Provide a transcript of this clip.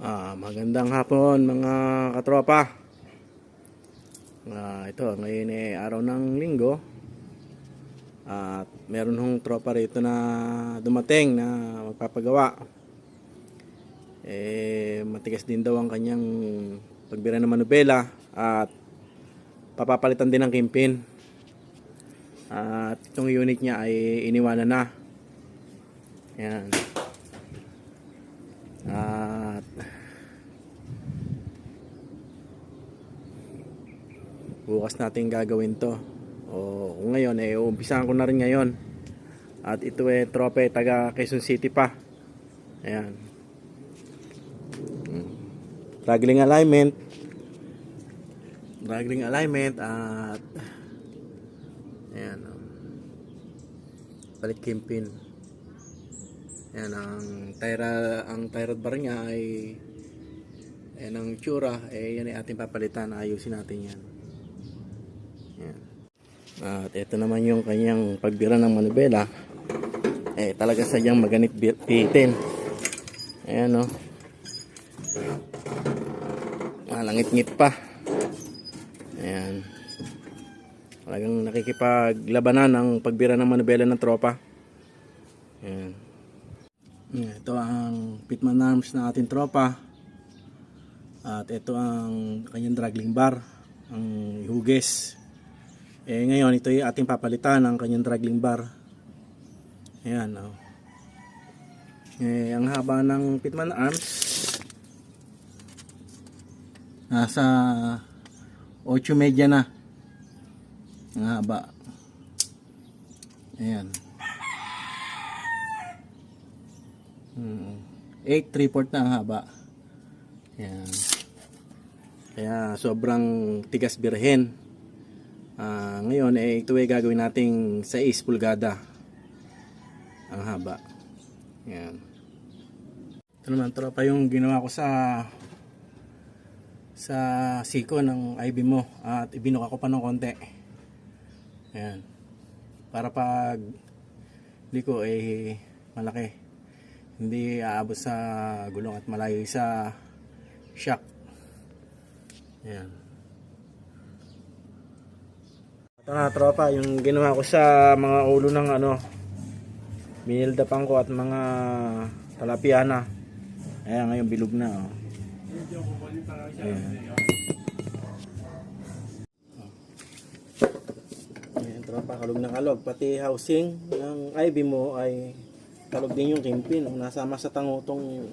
Magandang hapon mga katropa. Ito ngayon ay araw ng linggo. At meron hong tropa rito na dumating na magpapagawa. Matigas din daw ang kanyang pagbira ng manubela at papapalitan din ng kimpin. At itong unit niya ay iniwanan na. Yan. At bukas natin gagawin to. Kung ngayon umpisahan ko na rin ngayon. At ito tropa taga Quezon City pa. Ayan. Ragling alignment at ayan, balik kimpin. Ayan, ang tie rod bar niya ay ayan ang tsura, yan ay ating papalitan. Ayusin natin yan. Ayan. At ito naman yung kanyang pagbira ng manubela. Talaga sadyang maganit pitin. Ayan, no. Malangit-ngit pa. Ayan. Talagang nakikipaglabanan ang pagbira ng manubela ng tropa. Ayan. Ito ang pitman arms ng ating tropa. At ito ang kanyang dragging bar, ang hugis. Ngayon ito yung ating papalitan ang kanyang dragging bar. Ayan, oh. Ang haba ng pitman arms nasa 8 media na ang haba. Ayan. 8/3/4 na ang haba. Ayan. Kaya sobrang tigas birhen. Ngayon ito ay gagawin nating 6 pulgada ang haba. Ayan. Ito naman tropa yung ginawa ko sa siko ng IB mo at ibinuka ko pa ng konti. Ayan. Para pag liko malaki. Hindi aabot sa gulong at malayo sa shock. Ayan. Ito na tropa yung ginawa ko sa mga ulo ng binildapang ko at mga talapiana. Ayan, ngayon bilog na. Ayan. Ayan tropa, kalog na kalog. Pati housing ng IB mo ay kalog din yung kimpin. Nasama sa tangutong